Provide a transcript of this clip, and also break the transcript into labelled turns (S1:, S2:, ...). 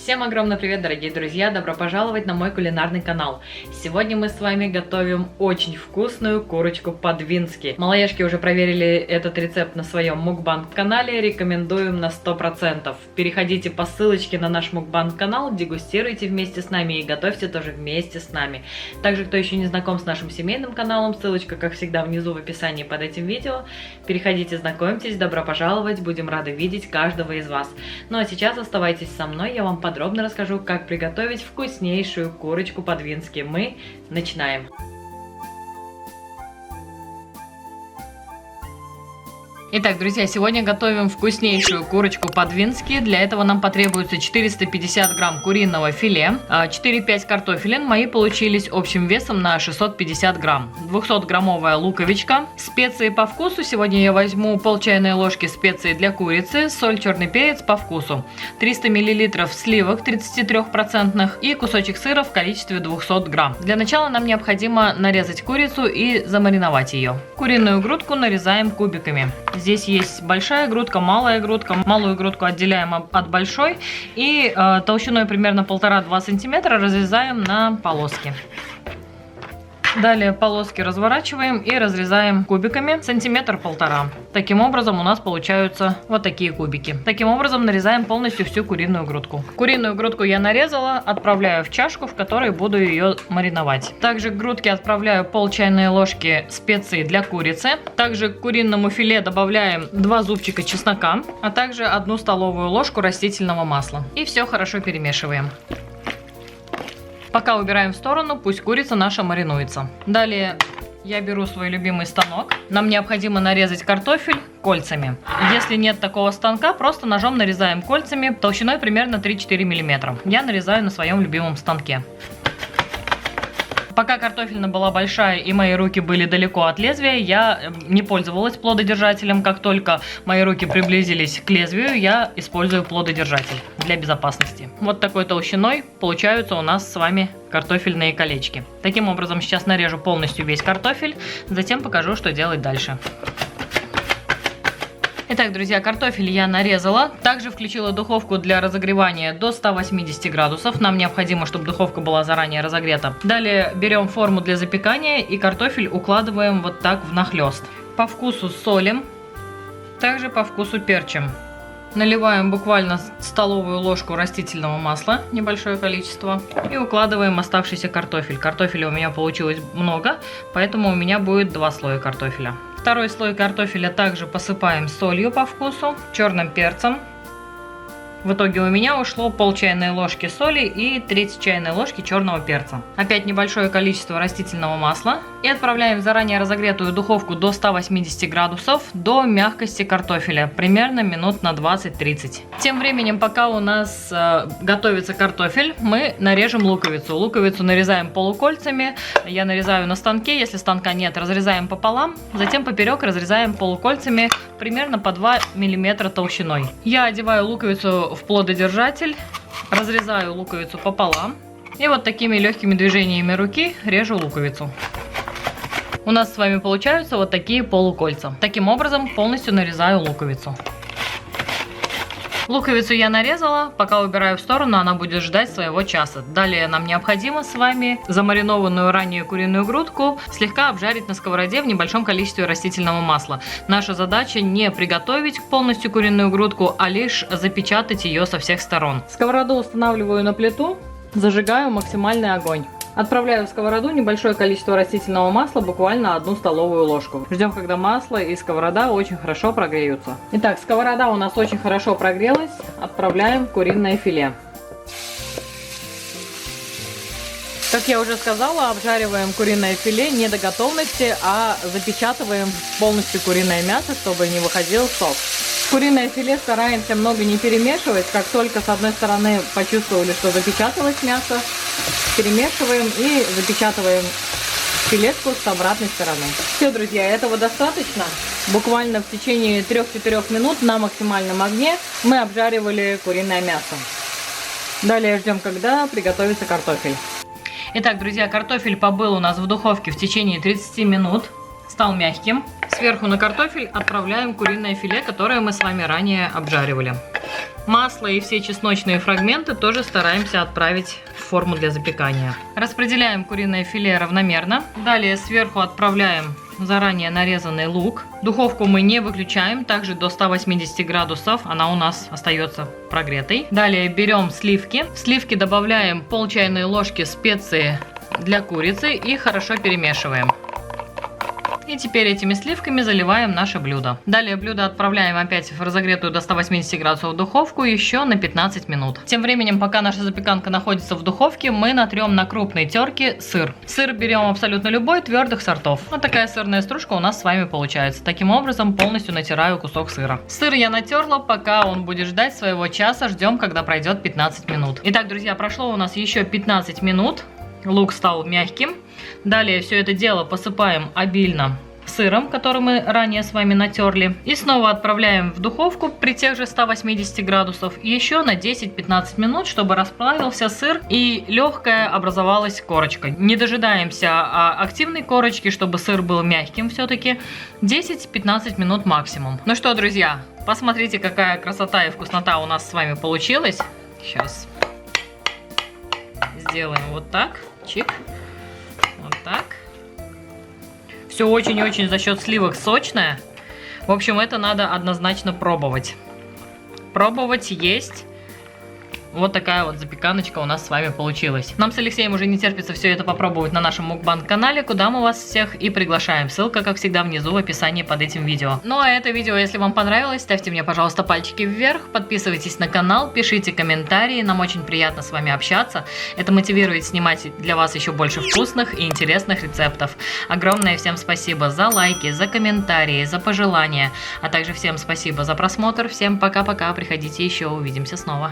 S1: Всем огромный привет, дорогие друзья! Добро пожаловать на мой кулинарный канал. Сегодня мы с вами готовим очень вкусную курочку по-двински. Малоежки уже проверили этот рецепт на своем мукбанг канале, рекомендуем на 100%. Переходите по ссылочке на наш мукбанг канал, дегустируйте вместе с нами и готовьте тоже вместе с нами. Также, кто еще не знаком с нашим семейным каналом, ссылочка, как всегда, внизу в описании под этим видео. Переходите, знакомьтесь, добро пожаловать, будем рады видеть каждого из вас. Ну а сейчас оставайтесь со мной, я вам подробно расскажу, как приготовить вкуснейшую курочку по-двински. Мы начинаем! Итак, друзья, сегодня готовим вкуснейшую курочку по-двински. Для этого нам потребуется 450 грамм куриного филе, 4-5 картофелин. Мои получились общим весом на 650 грамм. 200-граммовая луковичка. Специи по вкусу. Сегодня я возьму пол чайной ложки специй для курицы, соль, черный перец по вкусу. 300 мл сливок 33% и кусочек сыра в количестве 200 грамм. Для начала нам необходимо нарезать курицу и замариновать ее. Куриную грудку нарезаем кубиками. Здесь есть большая грудка, малая грудка. Малую грудку отделяем от большой и толщиной примерно 1,5-2 см разрезаем на полоски. Далее полоски разворачиваем и разрезаем кубиками 1-1,5 см. Таким образом у нас получаются вот такие кубики. Таким образом нарезаем полностью всю куриную грудку. Куриную грудку я нарезала, отправляю в чашку, в которой буду ее мариновать. Также к грудке отправляю пол чайной ложки специй для курицы. Также к куриному филе добавляем 2 зубчика чеснока, а также 1 столовую ложку растительного масла. И все хорошо перемешиваем. Пока убираем в сторону, пусть курица наша маринуется. Далее я беру свой любимый станок. Нам необходимо нарезать картофель кольцами. Если нет такого станка, просто ножом нарезаем кольцами толщиной примерно 3-4 мм. Я нарезаю на своем любимом станке. Пока картофельна была большая и мои руки были далеко от лезвия, я не пользовалась плододержателем. Как только мои руки приблизились к лезвию, я использую плододержатель для безопасности. Вот такой толщиной получаются у нас с вами картофельные колечки. Таким образом, сейчас нарежу полностью весь картофель, затем покажу, что делать дальше. Итак, друзья, картофель я нарезала. Также включила духовку для разогревания до 180 градусов. Нам необходимо, чтобы духовка была заранее разогрета. Далее берем форму для запекания и картофель укладываем вот так внахлёст. По вкусу солим, также по вкусу перчим. Наливаем буквально столовую ложку растительного масла, небольшое количество, и укладываем оставшийся картофель. Картофеля у меня получилось много, поэтому у меня будет 2 слоя картофеля. Второй слой картофеля также посыпаем солью по вкусу, черным перцем. В итоге у меня ушло пол чайной ложки соли и 1/3 чайной ложки черного перца. Опять небольшое количество растительного масла. И отправляем в заранее разогретую духовку до 180 градусов до мягкости картофеля. Примерно минут на 20-30. Тем временем, пока у нас готовится картофель, мы нарежем луковицу. Луковицу нарезаем полукольцами. Я нарезаю на станке. Если станка нет, разрезаем пополам. Затем поперек разрезаем полукольцами примерно по 2 мм толщиной. Я одеваю луковицу в плододержатель, разрезаю луковицу пополам и вот такими легкими движениями руки режу луковицу. У нас с вами получаются вот такие полукольца. Таким образом полностью нарезаю луковицу. Луковицу я нарезала, пока убираю в сторону, она будет ждать своего часа. Далее нам необходимо с вами замаринованную ранее куриную грудку слегка обжарить на сковороде в небольшом количестве растительного масла. Наша задача не приготовить полностью куриную грудку, а лишь запечатать ее со всех сторон. Сковороду устанавливаю на плиту, зажигаю максимальный огонь. Отправляю в сковороду небольшое количество растительного масла, буквально 1 столовую ложку. Ждем, когда масло и сковорода очень хорошо прогреются. Итак, сковорода у нас очень хорошо прогрелась. Отправляем куриное филе. Как я уже сказала, обжариваем куриное филе не до готовности, а запечатываем полностью куриное мясо, чтобы не выходил сок. Куриное филе стараемся много не перемешивать. Как только с одной стороны почувствовали, что запечаталось мясо, перемешиваем и запечатываем филетку с обратной стороны. Все, друзья, этого достаточно. Буквально в течение 3-4 минут на максимальном огне мы обжаривали куриное мясо. Далее ждем, когда приготовится картофель. Итак, друзья, картофель побыл у нас в духовке в течение 30 минут. Стал мягким. Сверху на картофель отправляем куриное филе, которое мы с вами ранее обжаривали. Масло и все чесночные фрагменты тоже стараемся отправить в форму для запекания. Распределяем куриное филе равномерно. Далее сверху отправляем заранее нарезанный лук. Духовку мы не выключаем, также до 180 градусов она у нас остается прогретой. Далее берем сливки. В сливки добавляем пол чайной ложки специи для курицы и хорошо перемешиваем. И теперь этими сливками заливаем наше блюдо. Далее блюдо отправляем опять в разогретую до 180 градусов духовку еще на 15 минут. Тем временем, пока наша запеканка находится в духовке, мы натрем на крупной терке сыр. Сыр берем абсолютно любой, твердых сортов. Вот такая сырная стружка у нас с вами получается. Таким образом полностью натираю кусок сыра. Сыр я натерла, пока он будет ждать своего часа. Ждем, когда пройдет 15 минут. Итак, друзья, прошло у нас еще 15 минут. Лук стал мягким. Далее все это дело посыпаем обильно сыром, который мы ранее с вами натерли. И снова отправляем в духовку при тех же 180 градусов еще на 10-15 минут, чтобы расплавился сыр и легкая образовалась корочка. Не дожидаемся активной корочки, чтобы сыр был мягким все-таки. 10-15 минут максимум. Ну что, друзья, посмотрите, какая красота и вкуснота у нас с вами получилась. Сейчас сделаем вот так. Чик. Вот так. Все очень-очень за счет сливок сочное. В общем, это надо однозначно пробовать. Пробовать, есть. Вот такая вот запеканочка у нас с вами получилась. Нам с Алексеем уже не терпится все это попробовать на нашем мукбанг-канале, куда мы вас всех и приглашаем. Ссылка, как всегда, внизу в описании под этим видео. Ну а это видео, если вам понравилось, ставьте мне, пожалуйста, пальчики вверх, подписывайтесь на канал, пишите комментарии, нам очень приятно с вами общаться. Это мотивирует снимать для вас еще больше вкусных и интересных рецептов. Огромное всем спасибо за лайки, за комментарии, за пожелания, а также всем спасибо за просмотр. Всем пока-пока, приходите еще, увидимся снова.